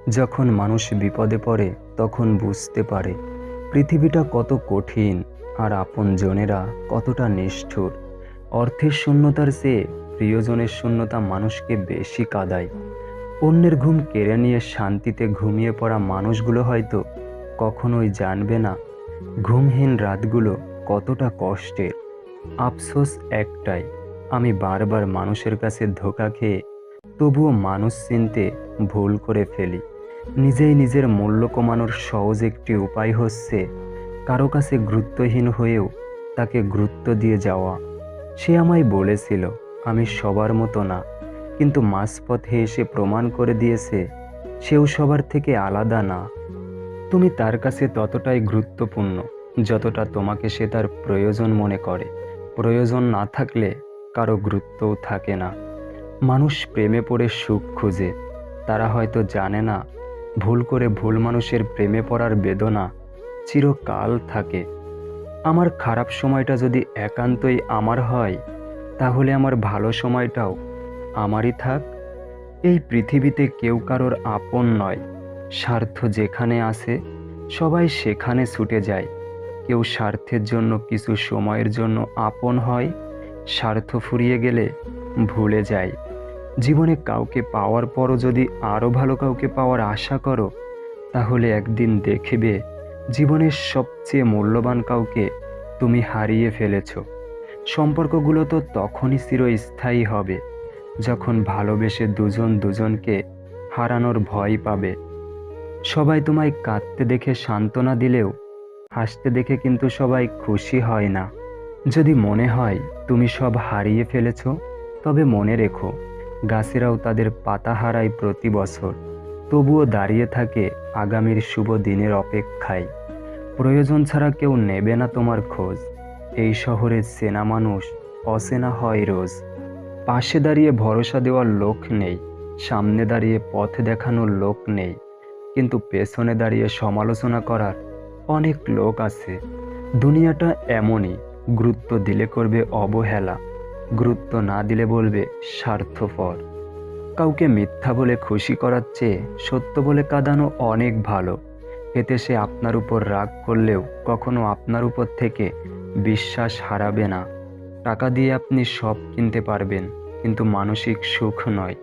যখন মানুষ বিপদে পড়ে তখন বুঝতে পারে পৃথিবীটা কত কঠিন আর আপনজনেরা কতটা নিষ্ঠুর। অর্থের শূন্যতার চেয়ে প্রিয়জনের শূন্যতা মানুষকে বেশি কাঁদায়। অন্যের ঘুম কেড়ে নিয়ে শান্তিতে ঘুমিয়ে পড়া মানুষগুলো হয়তো কখনোই জানবে না ঘুমহীন রাতগুলো কতটা কষ্টের। আফসোস একটাই, আমি বারবার মানুষের কাছে ধোঁকা খেয়ে তবুও মানুষ চিনতে ভুল করে ফেলি। নিজেই নিজের মূল্য কমানোর সহজ একটি উপায় হচ্ছে কারো কাছে গুরুত্বহীন হয়েও তাকে গুরুত্ব দিয়ে যাওয়া। সে আমায় বলেছিল আমি সবার মতো না, কিন্তু মাঝপথে এসে প্রমাণ করে দিয়েছে সেও সবার থেকে আলাদা না। তুমি তার কাছে ততটাই গুরুত্বপূর্ণ যতটা তোমাকে সে তার প্রয়োজন মনে করে। প্রয়োজন না থাকলে কারো গুরুত্বও থাকে না। মানুষ প্রেমে পড়ে সুখ খুঁজে, তারা হয়তো জানে না ভুল করে ভুল মানুষের প্রেমে পড়ার বেদনা চিরকাল থাকে। আমার খারাপ সময়টা যদি একান্তই আমার হয়, তাহলে আমার ভালো সময়টাও আমারই থাক। এই পৃথিবীতে কেউ কারোর আপন নয়। স্বার্থ যেখানে আসে সবাই সেখানে ছুটে যায়। কেউ স্বার্থের জন্য কিছু সময়ের জন্য আপন হয়, স্বার্থ ফুরিয়ে গেলে ভুলে যায়। জীবনে কাউকে পাওয়ার পরও যদি আরও ভালো কাউকে পাওয়ার আশা করো, তাহলে একদিন দেখবে জীবনের সবচেয়ে মূল্যবান কাউকে তুমি হারিয়ে ফেলেছ। সম্পর্কগুলো তো তখনই চিরস্থায়ী হবে যখন ভালোবেসে দুজন দুজনকে হারানোর ভয় পাবে। সবাই তোমায় কাঁদতে দেখে সান্ত্বনা দিলেও হাসতে দেখে কিন্তু সবাই খুশি হয় না। যদি মনে হয় তুমি সব হারিয়ে ফেলেছ, তবে মনে রেখো গাছেরাও তাদের পাতা হারায় প্রতি বছর, তবুও দাঁড়িয়ে থাকে আগামীর শুভ দিনের অপেক্ষায়। প্রয়োজন ছাড়া কেউ নেবে না তোমার খোঁজ। এই শহরের চেনা মানুষ অচেনা হয় রোজ। পাশে দাঁড়িয়ে ভরসা দেওয়ার লোক নেই, সামনে দাঁড়িয়ে পথ দেখানোর লোক নেই, কিন্তু পেছনে দাঁড়িয়ে সমালোচনা করার অনেক লোক আছে। দুনিয়াটা এমনই, গুরুত্ব দিলে করবে অবহেলা, গুরুত্ব না দিলে বলবে স্বার্থপর। কাউকে মিথ্যা বলে খুশি করার চেয়ে সত্য বলে কাঁদানো অনেক ভালো। এতে সে আপনার উপর রাগ করলেও কখনো আপনার উপর থেকে বিশ্বাস হারাবে না। টাকা দিয়ে আপনি সব কিনতে পারবেন, কিন্তু মানসিক সুখ নয়।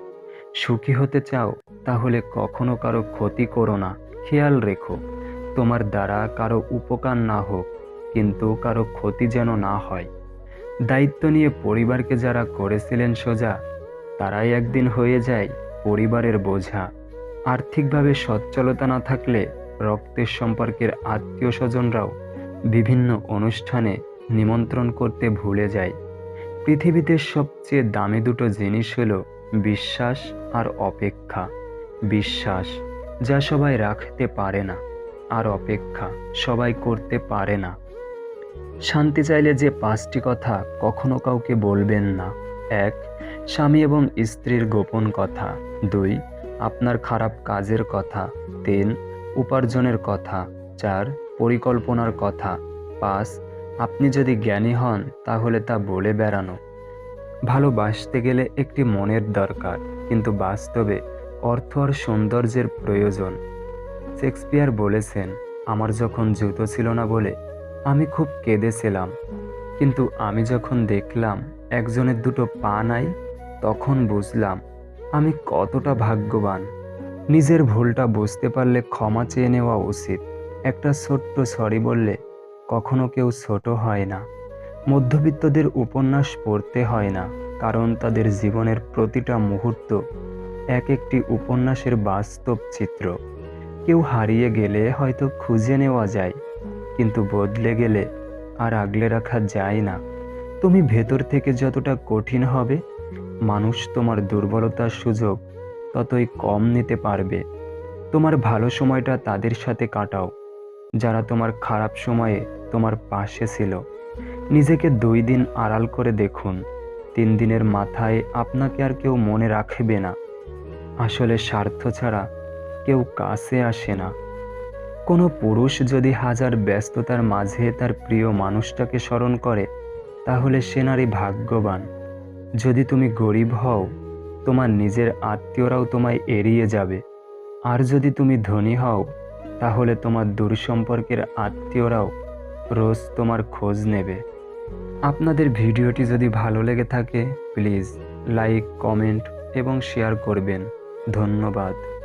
সুখী হতে চাও, তাহলে কখনো কারো ক্ষতি করো না। খেয়াল রেখো তোমার দ্বারা কারো উপকার না হোক, কিন্তু কারো ক্ষতি যেন না হয়। দায়িত্ব নিয়ে পরিবারকে যারা করেছিলেন সোজা, তারাই একদিন হয়ে যায় পরিবারের বোঝা। আর্থিকভাবে সচ্ছলতা না থাকলে রক্তের সম্পর্কের আত্মীয় স্বজনরাও বিভিন্ন অনুষ্ঠানে নিমন্ত্রণ করতে ভুলে যায়। পৃথিবীতে সবচেয়ে দামি দুটো জিনিস হলো বিশ্বাস আর অপেক্ষা। বিশ্বাস, যা সবাই রাখতে পারে না, আর অপেক্ষা সবাই করতে পারে না। শান্তি চাইলে যে পাঁচটি কথা কখনো কাউকে বলবেন না: এক, স্বামী এবং স্ত্রীর গোপন কথা। দুই, আপনার খারাপ কাজের কথা। তিন, উপার্জনের কথা। চার, পরিকল্পনার কথা। পাঁচ, আপনি যদি জ্ঞানী হন তাহলে তা বলে বেড়ানো। ভালোবাসতে গেলে একটি মনের দরকার, কিন্তু বাস্তবে অর্থ আর সৌন্দর্যের প্রয়োজন। শেক্সপিয়ার বলেছেন, আমার যখন জুতো ছিল না বলে আমি খুব কেঁদেছিলাম, কিন্তু আমি যখন দেখলাম একজনের দুটো পা নাই, তখন বুঝলাম আমি কতটা ভাগ্যবান। নিজের ভুলটা বুঝতে পারলে ক্ষমা চেয়ে নেওয়া উচিত। একটা ছোট্ট সরি বললে কখনো কেউ ছোট হয় না। মধ্যবিত্তদের উপন্যাস পড়তে হয় না, কারণ তাদের জীবনের প্রতিটা মুহূর্ত এক একটি উপন্যাসের বাস্তব চিত্র। কেউ হারিয়ে গেলে হয়তো খুঁজে নেওয়া যায়, কিন্তু বদলে গেলে আর আগলে রাখা যায় না। তুমি ভেতর থেকে যতটা কঠিন হবে, মানুষ তোমার দুর্বলতার সুযোগ ততই কম নিতে পারবে। তোমার ভালো সময়টা তাদের সাথে কাটাও যারা তোমার খারাপ সময়ে তোমার পাশে ছিল। নিজেকে 2 দিন আড়াল করে দেখুন, 3 দিনের মাথায় আপনাকে আর কেউ মনে রাখবে না। আসলে স্বার্থ ছাড়া কেউ কাছে আসে না। কোনো পুরুষ যদি হাজার ব্যস্ততার মাঝে তার প্রিয় মানুষটাকে স্মরণ করে, তাহলে সে নারী ভাগ্যবান। যদি তুমি গরিব হও, তোমার নিজের আত্মীয়রাও তোমায় এড়িয়ে যাবে। আর যদি তুমি ধনী হও, তাহলে তোমার দূর সম্পর্কের আত্মীয়রাও রোজ তোমার খোঁজ নেবে। আপনাদের ভিডিওটি যদি ভালো লেগে থাকে, প্লিজ লাইক, কমেন্ট এবং শেয়ার করবেন। ধন্যবাদ।